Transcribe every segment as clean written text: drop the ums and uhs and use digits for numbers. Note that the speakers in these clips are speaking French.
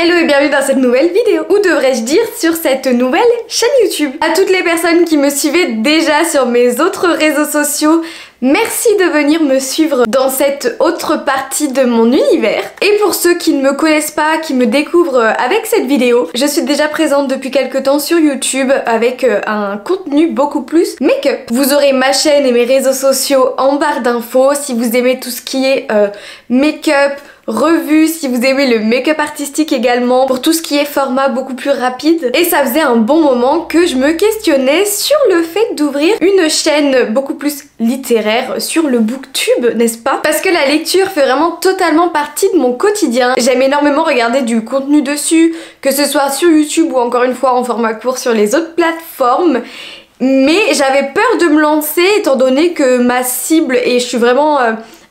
Hello et bienvenue dans cette nouvelle vidéo, ou devrais-je dire sur cette nouvelle chaîne YouTube. À toutes les personnes qui me suivaient déjà sur mes autres réseaux sociaux, merci de venir me suivre dans cette autre partie de mon univers. Et pour ceux qui ne me connaissent pas, qui me découvrent avec cette vidéo, je suis déjà présente depuis quelques temps sur YouTube avec un contenu beaucoup plus make-up. Vous aurez ma chaîne et mes réseaux sociaux en barre d'infos si vous aimez tout ce qui est make-up, revue, si vous aimez le make-up artistique également, pour tout ce qui est format beaucoup plus rapide. Et ça faisait un bon moment que je me questionnais sur le fait d'ouvrir une chaîne beaucoup plus littéraire sur le booktube, n'est-ce pas? Parce que la lecture fait vraiment totalement partie de mon quotidien. J'aime énormément regarder du contenu dessus, que ce soit sur YouTube ou encore une fois en format court sur les autres plateformes. Mais j'avais peur de me lancer étant donné que ma cible, et je suis vraiment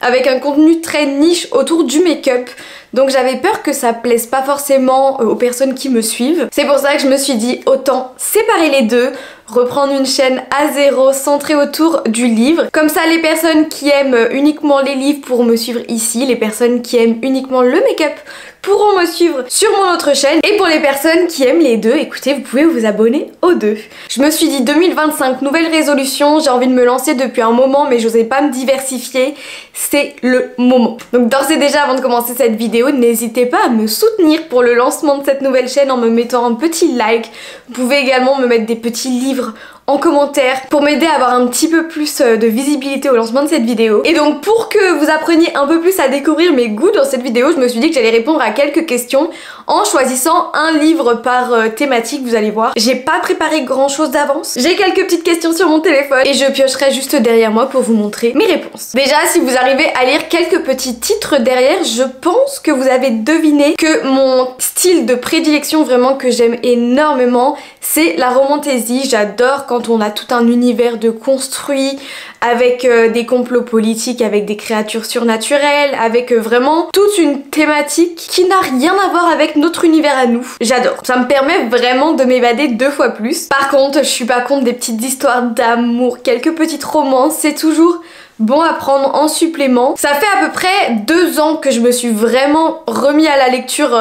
avec un contenu très niche autour du make-up, donc j'avais peur que ça plaise pas forcément aux personnes qui me suivent. C'est pour ça que je me suis dit autant séparer les deux, reprendre une chaîne à zéro centrée autour du livre. Comme ça les personnes qui aiment uniquement les livres pourront me suivre ici, les personnes qui aiment uniquement le make-up pourront me suivre sur mon autre chaîne, et pour les personnes qui aiment les deux, écoutez, vous pouvez vous abonner aux deux. Je me suis dit 2025, nouvelle résolution, j'ai envie de me lancer depuis un moment mais j'osais pas me diversifier, c'est le moment. Donc d'ores et déjà, avant de commencer cette vidéo, n'hésitez pas à me soutenir pour le lancement de cette nouvelle chaîne en me mettant un petit like. Vous pouvez également me mettre des petits livres en commentaire pour m'aider à avoir un petit peu plus de visibilité au lancement de cette vidéo. Et donc pour que vous appreniez un peu plus à découvrir mes goûts dans cette vidéo, je me suis dit que j'allais répondre à quelques questions en choisissant un livre par thématique, vous allez voir. J'ai pas préparé grand chose d'avance, j'ai quelques petites questions sur mon téléphone et je piocherai juste derrière moi pour vous montrer mes réponses. Déjà, si vous arrivez à lire quelques petits titres derrière, je pense que vous avez deviné que mon style de prédilection, vraiment que j'aime énormément, c'est la romantasy. J'adore quand on a tout un univers de construit avec des complots politiques, avec des créatures surnaturelles, avec vraiment toute une thématique qui n'a rien à voir avec notre univers à nous. J'adore, ça me permet vraiment de m'évader 2 fois plus. Par contre, je suis pas contre des petites histoires d'amour, quelques petites romances, c'est toujours bon à prendre en supplément. Ça fait à peu près 2 ans que je me suis vraiment remis à la lecture.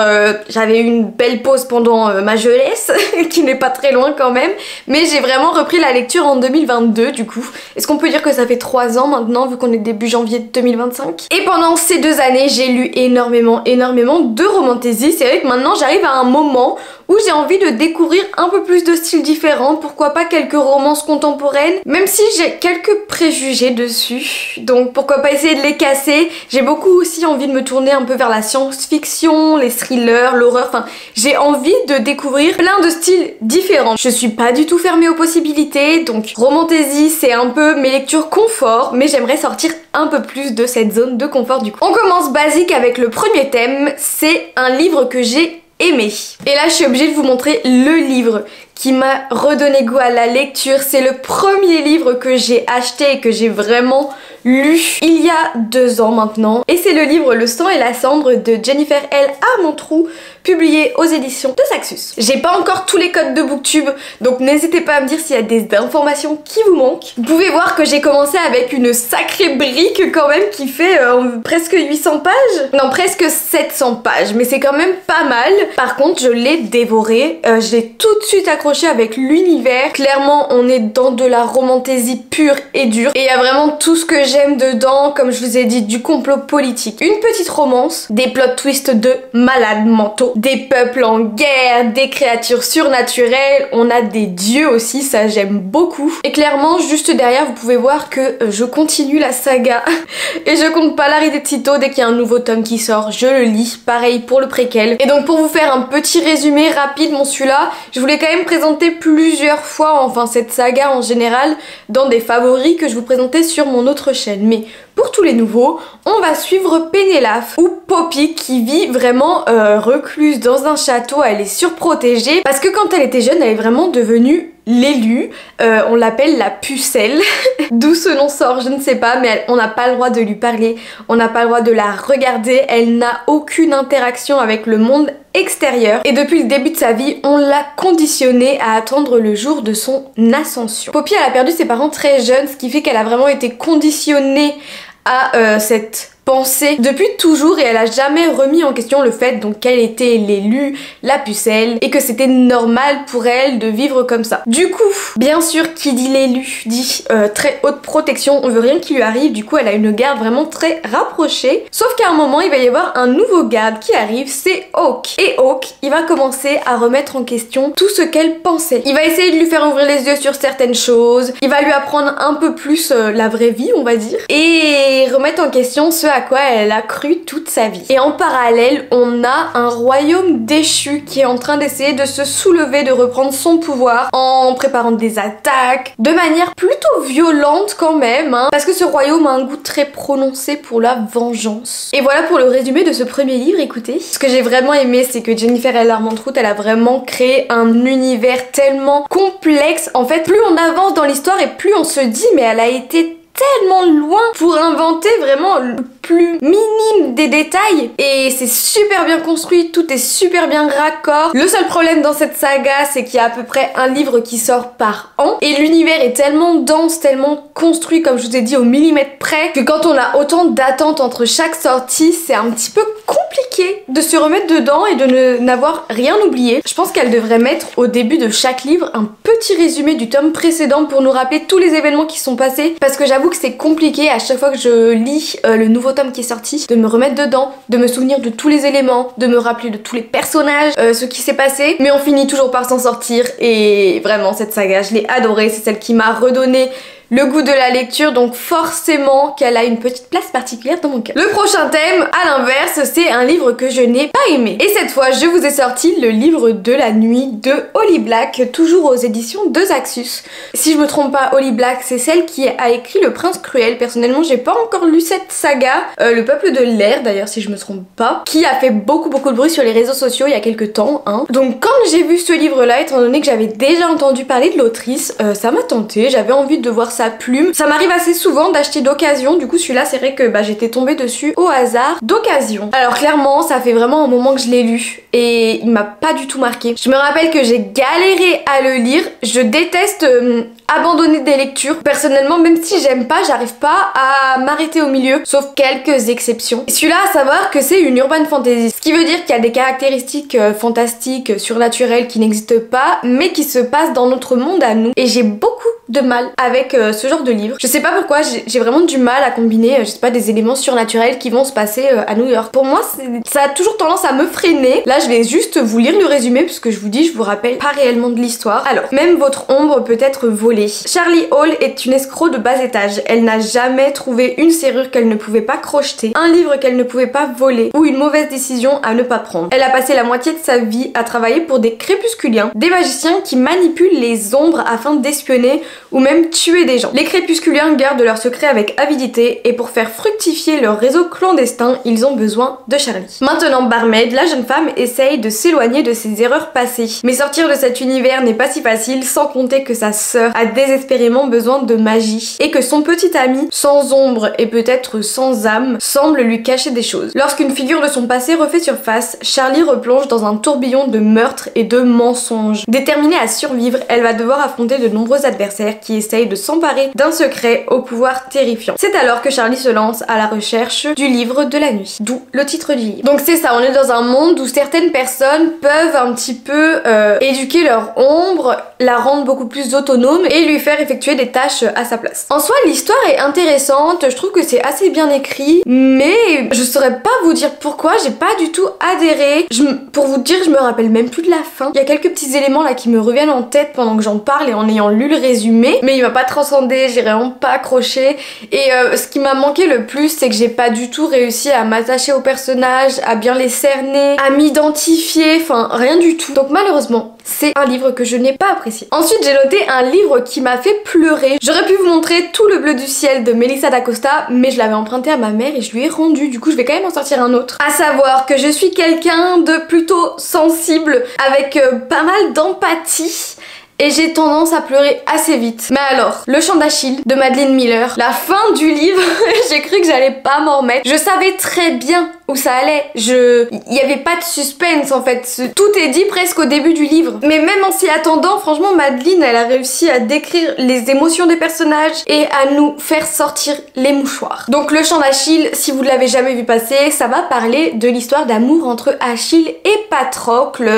J'avais eu une belle pause pendant ma jeunesse, qui n'est pas très loin quand même, mais j'ai vraiment repris la lecture en 2022 du coup. Est-ce qu'on peut dire que ça fait 3 ans maintenant vu qu'on est début janvier 2025? Et pendant ces 2 années, j'ai lu énormément de romantasy. C'est vrai que maintenant j'arrive à un moment où j'ai envie de découvrir un peu plus de styles différents, pourquoi pas quelques romances contemporaines, même si j'ai quelques préjugés dessus, donc pourquoi pas essayer de les casser. J'ai beaucoup aussi envie de me tourner un peu vers la science-fiction, les thrillers, l'horreur, enfin j'ai envie de découvrir plein de styles différents. Je suis pas du tout fermée aux possibilités, donc romantasy c'est un peu mes lectures confort, mais j'aimerais sortir un peu plus de cette zone de confort du coup. On commence basique avec le premier thème, c'est un livre que j'ai aimé. Et là je suis obligée de vous montrer le livre qui m'a redonné goût à la lecture. C'est le premier livre que j'ai acheté et que j'ai vraiment lu il y a 2 ans maintenant. Et c'est le livre Le sang et la cendre de Jennifer L. Armentrout, publié aux éditions de Saxus. J'ai pas encore tous les codes de booktube, donc n'hésitez pas à me dire s'il y a des informations qui vous manquent. Vous pouvez voir que j'ai commencé avec une sacrée brique quand même qui fait presque 800 pages. Non, presque 700 pages, mais c'est quand même pas mal. Par contre, je l'ai dévoré. J'ai tout de suite accroché avec l'univers. Clairement, on est dans de la romantasy pure et dure. Et il y a vraiment tout ce que j'aime dedans, comme je vous ai dit, du complot politique. Une petite romance, des plot twists de malades mentaux, des peuples en guerre, des créatures surnaturelles, on a des dieux aussi, ça j'aime beaucoup. Et clairement, juste derrière, vous pouvez voir que je continue la saga et je compte pas l'arrêter de sitôt. Dès qu'il y a un nouveau tome qui sort, je le lis. Pareil pour le préquel. Et donc pour vous faire un petit résumé rapide, celui-là, je voulais quand même présenter plusieurs fois, enfin cette saga en général, dans des favoris que je vous présentais sur mon autre chaîne. Mais pour tous les nouveaux, on va suivre Pénélope, ou Poppy, qui vit vraiment recluse dans un château. Elle est surprotégée parce que quand elle était jeune, elle est vraiment devenue l'élue. On l'appelle la pucelle. D'où ce nom sort, je ne sais pas, mais on n'a pas le droit de lui parler, on n'a pas le droit de la regarder, elle n'a aucune interaction avec le monde extérieur. Et depuis le début de sa vie, on l'a conditionnée à attendre le jour de son ascension. Poppy, elle a perdu ses parents très jeunes, ce qui fait qu'elle a vraiment été conditionnée à cette pensée depuis toujours et elle a jamais remis en question le fait donc qu'elle était l'élu, la pucelle et que c'était normal pour elle de vivre comme ça. Du coup, bien sûr, qui dit l'élu dit très haute protection, on veut rien qui lui arrive, du coup elle a une garde vraiment très rapprochée. Sauf qu'à un moment il va y avoir un nouveau garde qui arrive, c'est Hawk. Et Hawk, il va commencer à remettre en question tout ce qu'elle pensait. Il va essayer de lui faire ouvrir les yeux sur certaines choses, il va lui apprendre un peu plus la vraie vie on va dire, et remettre en question ce à quoi elle a cru toute sa vie. Et en parallèle, on a un royaume déchu qui est en train d'essayer de se soulever, de reprendre son pouvoir en préparant des attaques de manière plutôt violente quand même, hein, parce que ce royaume a un goût très prononcé pour la vengeance. Et voilà pour le résumé de ce premier livre, écoutez. Ce que j'ai vraiment aimé, c'est que Jennifer L. Armentrout, elle a vraiment créé un univers tellement complexe. En fait, plus on avance dans l'histoire et plus on se dit mais elle a été tellement loin pour inventer vraiment le plus minime des détails et c'est super bien construit, tout est super bien raccord. Le seul problème dans cette saga, c'est qu'il y a à peu près un livre qui sort par an et l'univers est tellement dense, tellement construit comme je vous ai dit au millimètre près que quand on a autant d'attentes entre chaque sortie, c'est un petit peu compliqué de se remettre dedans et de n'avoir rien oublié. Je pense qu'elle devrait mettre au début de chaque livre un petit résumé du tome précédent pour nous rappeler tous les événements qui sont passés parce que j'avoue que c'est compliqué à chaque fois que je lis le nouveau tome qui est sorti, de me remettre dedans, de me souvenir de tous les éléments, de me rappeler de tous les personnages, ce qui s'est passé, mais on finit toujours par s'en sortir et vraiment cette saga je l'ai adorée, c'est celle qui m'a redonné le goût de la lecture, donc forcément qu'elle a une petite place particulière dans mon cœur. Le prochain thème, à l'inverse, c'est un livre que je n'ai pas aimé. Et cette fois, je vous ai sorti le livre de la nuit de Holly Black, toujours aux éditions de Zaxus. Si je me trompe pas, Holly Black, c'est celle qui a écrit Le Prince Cruel. Personnellement, j'ai pas encore lu cette saga. Le Peuple de l'air, d'ailleurs, si je me trompe pas, qui a fait beaucoup de bruit sur les réseaux sociaux il y a quelques temps, hein. Donc quand j'ai vu ce livre-là, étant donné que j'avais déjà entendu parler de l'autrice, ça m'a tenté, j'avais envie de voir sa plume. Ça m'arrive assez souvent d'acheter d'occasion, du coup celui-là c'est vrai que j'étais tombée dessus au hasard d'occasion. Alors clairement ça fait vraiment un moment que je l'ai lu et il m'a pas du tout marqué. Je me rappelle que j'ai galéré à le lire, je déteste abandonner des lectures. Personnellement, même si j'aime pas, j'arrive pas à m'arrêter au milieu, sauf quelques exceptions. Et celui-là, à savoir que c'est une urban fantasy, ce qui veut dire qu'il y a des caractéristiques fantastiques, surnaturelles qui n'existent pas, mais qui se passent dans notre monde à nous. Et j'ai beaucoup de mal avec ce genre de livre. Je sais pas pourquoi, j'ai vraiment du mal à combiner, je sais pas, des éléments surnaturels qui vont se passer à New York. Pour moi, ça a toujours tendance à me freiner. Là, je vais juste vous lire le résumé, parce que je vous dis, je vous rappelle pas réellement de l'histoire. Alors, même votre ombre peut être volée. Charlie Hall est une escroc de bas étage. Elle n'a jamais trouvé une serrure qu'elle ne pouvait pas crocheter, un livre qu'elle ne pouvait pas voler ou une mauvaise décision à ne pas prendre. Elle a passé la moitié de sa vie à travailler pour des crépusculiens, des magiciens qui manipulent les ombres afin d'espionner ou même tuer des gens. Les crépusculiens gardent leurs secrets avec avidité et pour faire fructifier leur réseau clandestin, ils ont besoin de Charlie. Maintenant barmaid, la jeune femme essaye de s'éloigner de ses erreurs passées. Mais sortir de cet univers n'est pas si facile, sans compter que sa sœur a désespérément besoin de magie et que son petit ami, sans ombre et peut-être sans âme, semble lui cacher des choses. Lorsqu'une figure de son passé refait surface, Charlie replonge dans un tourbillon de meurtres et de mensonges. Déterminée à survivre, elle va devoir affronter de nombreux adversaires qui essayent de s'emparer d'un secret au pouvoir terrifiant. C'est alors que Charlie se lance à la recherche du livre de la nuit, d'où le titre du livre. Donc c'est ça, on est dans un monde où certaines personnes peuvent un petit peu éduquer leur ombre, la rendre beaucoup plus autonome et lui faire effectuer des tâches à sa place. En soi, l'histoire est intéressante, je trouve que c'est assez bien écrit, mais je saurais pas vous dire pourquoi, j'ai pas du tout adhéré. Pour vous dire, je me rappelle même plus de la fin. Il y a quelques petits éléments là qui me reviennent en tête pendant que j'en parle et en ayant lu le résumé, mais il m'a pas transcendé, j'ai vraiment pas accroché. Et ce qui m'a manqué le plus, c'est que j'ai pas du tout réussi à m'attacher aux personnages, à bien les cerner, à m'identifier, enfin rien du tout. Donc malheureusement, c'est un livre que je n'ai pas apprécié. Ensuite, j'ai noté un livre qui m'a fait pleurer. J'aurais pu vous montrer Tout le bleu du ciel de Melissa d'Acosta, mais je l'avais emprunté à ma mère et je lui ai rendu. Du coup, je vais quand même en sortir un autre. À savoir que je suis quelqu'un de plutôt sensible, avec pas mal d'empathie. Et j'ai tendance à pleurer assez vite. Mais alors, Le Chant d'Achille de Madeline Miller, la fin du livre, j'ai cru que j'allais pas m'en remettre. Je savais très bien où ça allait. Il n'y avait pas de suspense en fait. Tout est dit presque au début du livre. Mais même en s'y attendant, franchement, Madeleine, elle a réussi à décrire les émotions des personnages et à nous faire sortir les mouchoirs. Donc le chant d'Achille, si vous ne l'avez jamais vu passer, ça va parler de l'histoire d'amour entre Achille et Patrocle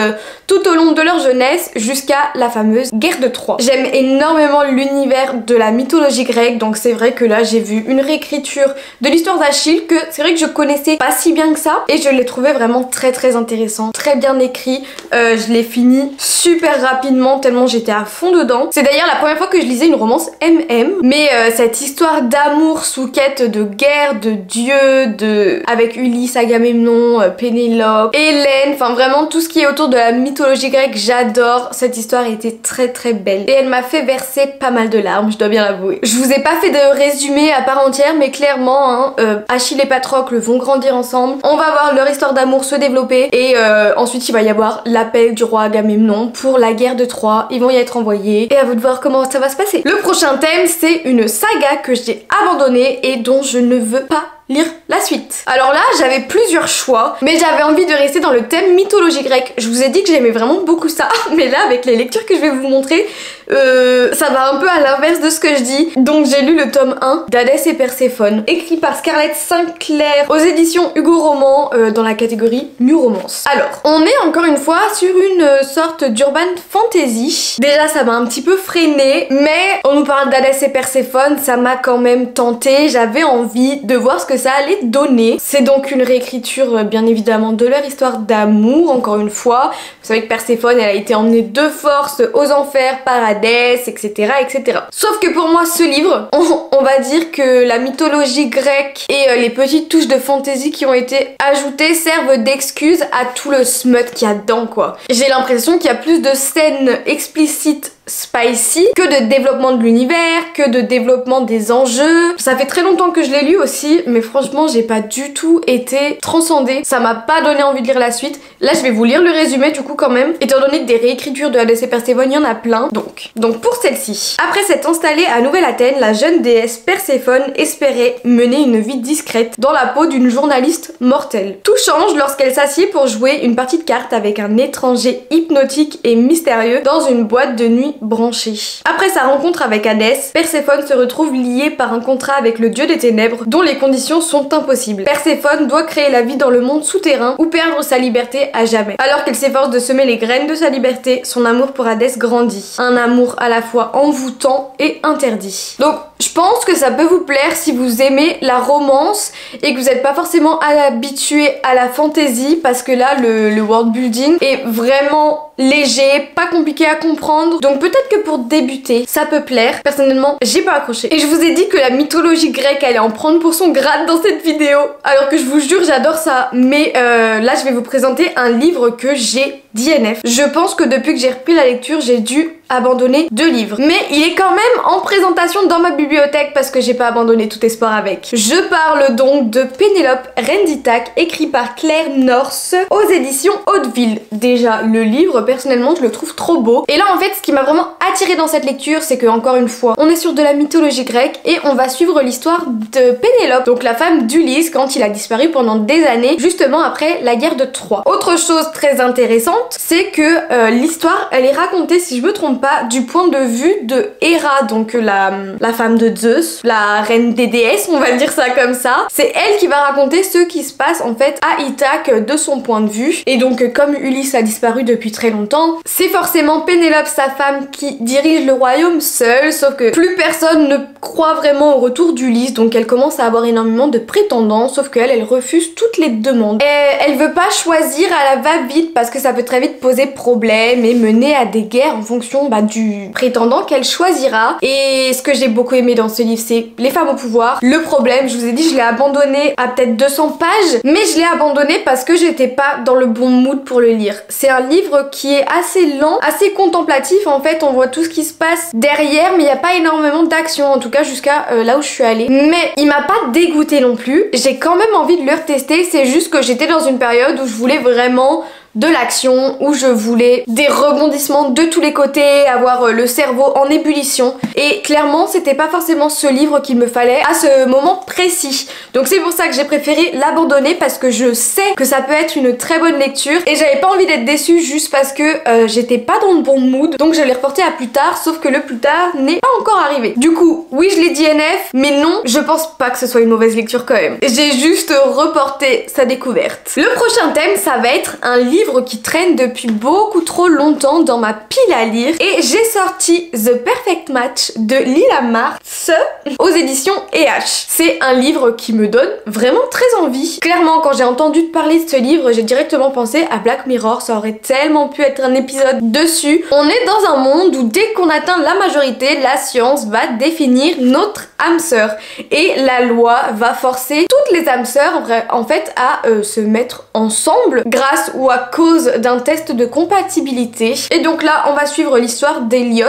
tout au long de leur jeunesse jusqu'à la fameuse guerre de Troie. J'aime énormément l'univers de la mythologie grecque, donc c'est vrai que là j'ai vu une réécriture de l'histoire d'Achille que c'est vrai que je connaissais pas si bien que ça et je l'ai trouvé vraiment très intéressant, très bien écrit. Je l'ai fini super rapidement tellement j'étais à fond dedans. C'est d'ailleurs la première fois que je lisais une romance MM, mais cette histoire d'amour sous quête de guerre, de dieux, avec Ulysse, Agamemnon, Pénélope, Hélène, enfin vraiment tout ce qui est autour de la mythologie grecque, j'adore. Cette histoire était très belle et elle m'a fait verser pas mal de larmes, je dois bien l'avouer. Je vous ai pas fait de résumé à part entière, mais clairement hein, Achille et Patrocle vont grandir ensemble, on va voir leur histoire d'amour se développer et ensuite il va y avoir l'appel du roi Agamemnon pour la guerre de Troie. Ils vont y être envoyés et à vous de voir comment ça va se passer. Le prochain thème, c'est une saga que j'ai abandonnée et dont je ne veux pas lire la suite. Alors là, j'avais plusieurs choix, mais j'avais envie de rester dans le thème mythologie grecque. Je vous ai dit que j'aimais vraiment beaucoup ça, mais là, avec les lectures que je vais vous montrer, ça va un peu à l'inverse de ce que je dis. Donc j'ai lu le tome 1 d'Hadès et Perséphone, écrit par Scarlett Sinclair aux éditions Hugo Roman dans la catégorie New Romance. Alors, on est encore une fois sur une sorte d'urban fantasy. Déjà, ça m'a un petit peu freiné, mais on nous parle d'Hadès et Perséphone, ça m'a quand même tenté. J'avais envie de voir ce que ça allait donner. C'est donc une réécriture bien évidemment de leur histoire d'amour, encore une fois. Vous savez que Perséphone, elle a été emmenée de force aux enfers par Hadès, etc. etc. Sauf que pour moi, ce livre, on va dire que la mythologie grecque et les petites touches de fantasy qui ont été ajoutées servent d'excuse à tout le smut qu'il y a dedans, quoi. J'ai l'impression qu'il y a plus de scènes explicites spicy que de développement de l'univers, que de développement des enjeux. Ça fait très longtemps que je l'ai lu aussi, mais franchement j'ai pas du tout été transcendée. Ça m'a pas donné envie de lire la suite. Là je vais vous lire le résumé du coup quand même, étant donné que des réécritures de Hadès et Perséphone, il y en a plein. Donc pour celle-ci. Après s'être installée à Nouvelle-Athènes, la jeune déesse Perséphone espérait mener une vie discrète dans la peau d'une journaliste mortelle. Tout change lorsqu'elle s'assied pour jouer une partie de cartes avec un étranger hypnotique et mystérieux dans une boîte de nuit branchée. Après sa rencontre avec Hadès, Perséphone se retrouve liée par un contrat avec le dieu des ténèbres dont les conditions sont impossibles. Perséphone doit créer la vie dans le monde souterrain ou perdre sa liberté à jamais. Alors qu'elle s'efforce de semer les graines de sa liberté, son amour pour Hadès grandit. Un amour à la fois envoûtant et interdit. Donc je pense que ça peut vous plaire si vous aimez la romance et que vous n'êtes pas forcément habitué à la fantasy, parce que là le world building est vraiment léger, pas compliqué à comprendre. Donc peut-être que pour débuter, ça peut plaire. Personnellement, j'ai pas accroché. Et je vous ai dit que la mythologie grecque allait en prendre pour son grade dans cette vidéo. Alors que je vous jure, j'adore ça. Mais là, je vais vous présenter un livre que j'ai DNF. Je pense que depuis que j'ai repris la lecture, j'ai dû abandonner 2 livres. Mais il est quand même en présentation dans ma bibliothèque parce que j'ai pas abandonné tout espoir avec. Je parle donc de Pénélope, Reine d'Ithaque, écrit par Claire North aux éditions Hauteville. Déjà, le livre, personnellement, je le trouve trop beau. Et là, en fait, ce qui m'a vraiment attiré dans cette lecture, c'est que, encore une fois, on est sur de la mythologie grecque et on va suivre l'histoire de Pénélope, donc la femme d'Ulysse quand il a disparu pendant des années, justement après la guerre de Troie. Autre chose très intéressante, c'est que l'histoire, elle est racontée, si je me trompe pas, du point de vue de Héra, donc la femme de Zeus, la reine des déesses, on va dire ça comme ça. C'est elle qui va raconter ce qui se passe en fait à Ithaque de son point de vue. Et donc comme Ulysse a disparu depuis très longtemps, c'est forcément Pénélope, sa femme, qui dirige le royaume seule, sauf que plus personne ne croit vraiment au retour d'Ulysse, donc elle commence à avoir énormément de prétendants, sauf qu'elle, elle refuse toutes les demandes. Et elle veut pas choisir à la va-vite parce que ça peut très vite poser problème et mener à des guerres en fonction du prétendant qu'elle choisira. Et ce que j'ai beaucoup aimé dans ce livre, c'est les femmes au pouvoir. Le problème, je vous ai dit, je l'ai abandonné à peut-être 200 pages, mais je l'ai abandonné parce que j'étais pas dans le bon mood pour le lire. C'est un livre qui est assez lent, assez contemplatif. En fait, on voit tout ce qui se passe derrière, mais il n'y a pas énormément d'action, en tout cas jusqu'à là où je suis allée. Mais il m'a pas dégoûté non plus. J'ai quand même envie de le retester, c'est juste que j'étais dans une période où je voulais vraiment de l'action, où je voulais des rebondissements de tous les côtés, avoir le cerveau en ébullition. Et clairement, c'était pas forcément ce livre qu'il me fallait à ce moment précis. Donc c'est pour ça que j'ai préféré l'abandonner, parce que je sais que ça peut être une très bonne lecture et j'avais pas envie d'être déçue juste parce que j'étais pas dans le bon mood. Donc je l'ai reporté à plus tard, sauf que le plus tard n'est pas encore arrivé. Du coup, oui, je l'ai dit NF, mais non, je pense pas que ce soit une mauvaise lecture quand même. J'ai juste reporté sa découverte. Le prochain thème, ça va être un livre qui traîne depuis beaucoup trop longtemps dans ma pile à lire, et j'ai sorti The Perfect Match de Lila Martz aux éditions EH. C'est un livre qui me donne vraiment très envie. Clairement, quand j'ai entendu parler de ce livre, j'ai directement pensé à Black Mirror. Ça aurait tellement pu être un épisode dessus. On est dans un monde où dès qu'on atteint la majorité, la science va définir notre âme sœur et la loi va forcer toutes les âmes sœurs en fait à se mettre ensemble grâce ou à cause d'un test de compatibilité. Et donc là, on va suivre l'histoire d'Elliot,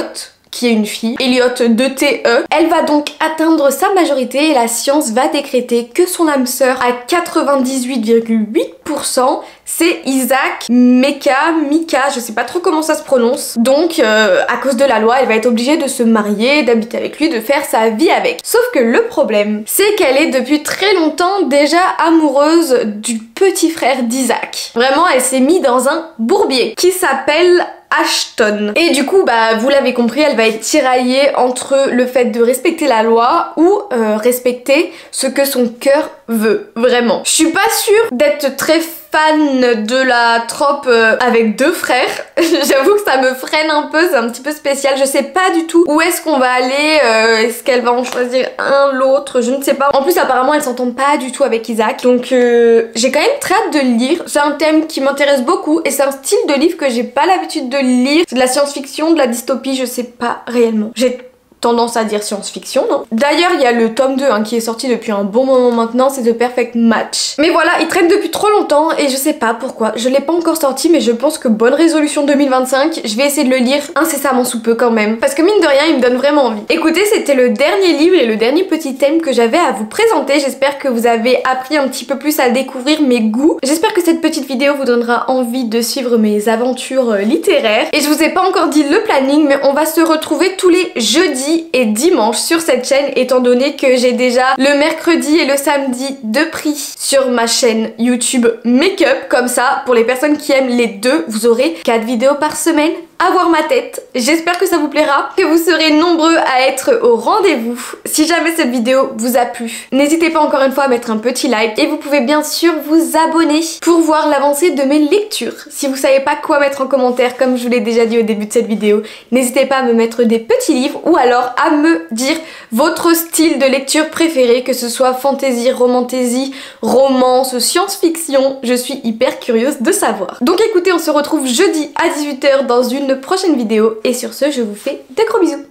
qui est une fille, Elliot de TE. Elle va donc atteindre sa majorité et la science va décréter que son âme sœur à 98,8%, c'est Isaac Mika, je sais pas trop comment ça se prononce. Donc à cause de la loi, elle va être obligée de se marier, d'habiter avec lui, de faire sa vie avec. Sauf que le problème, c'est qu'elle est depuis très longtemps déjà amoureuse du petit frère d'Isaac. Vraiment, elle s'est mise dans un bourbier qui s'appelle Ashton. Et du coup, bah vous l'avez compris, elle va être tiraillée entre le fait de respecter la loi ou respecter ce que son cœur veut. Vraiment. Je suis pas sûre d'être très fan de la trope avec deux frères. J'avoue que ça me freine un peu, c'est un petit peu spécial. Je sais pas du tout où est-ce qu'on va aller, est-ce qu'elle va en choisir un, l'autre, je ne sais pas. En plus apparemment elle s'entend pas du tout avec Isaac, donc j'ai quand même très hâte de le lire. C'est un thème qui m'intéresse beaucoup et c'est un style de livre que j'ai pas l'habitude de lire. C'est de la science-fiction, de la dystopie, je sais pas réellement. J'ai tendance à dire science-fiction, non? D'ailleurs, il y a le tome 2 qui est sorti depuis un bon moment maintenant, c'est The Perfect Match. Mais voilà, il traîne depuis trop longtemps et je sais pas pourquoi. Je l'ai pas encore sorti, mais je pense que bonne résolution 2025, je vais essayer de le lire incessamment sous peu quand même. Parce que mine de rien, il me donne vraiment envie. Écoutez, c'était le dernier livre et le dernier petit thème que j'avais à vous présenter. J'espère que vous avez appris un petit peu plus à découvrir mes goûts. J'espère que cette petite vidéo vous donnera envie de suivre mes aventures littéraires. Et je vous ai pas encore dit le planning, mais on va se retrouver tous les jeudis et dimanche sur cette chaîne, étant donné que j'ai déjà le mercredi et le samedi de prix sur ma chaîne YouTube Make-up. Comme ça, pour les personnes qui aiment les deux, vous aurez 4 vidéos par semaine à voir ma tête. J'espère que ça vous plaira, que vous serez nombreux à être au rendez-vous. Si jamais cette vidéo vous a plu, n'hésitez pas encore une fois à mettre un petit like et vous pouvez bien sûr vous abonner pour voir l'avancée de mes lectures. Si vous savez pas quoi mettre en commentaire, comme je vous l'ai déjà dit au début de cette vidéo, n'hésitez pas à me mettre des petits livres ou alors à me dire votre style de lecture préféré, que ce soit fantasy, romantasy, romance, science-fiction. Je suis hyper curieuse de savoir. Donc écoutez, on se retrouve jeudi à 18 h dans une prochaine vidéo et sur ce, je vous fais de gros bisous.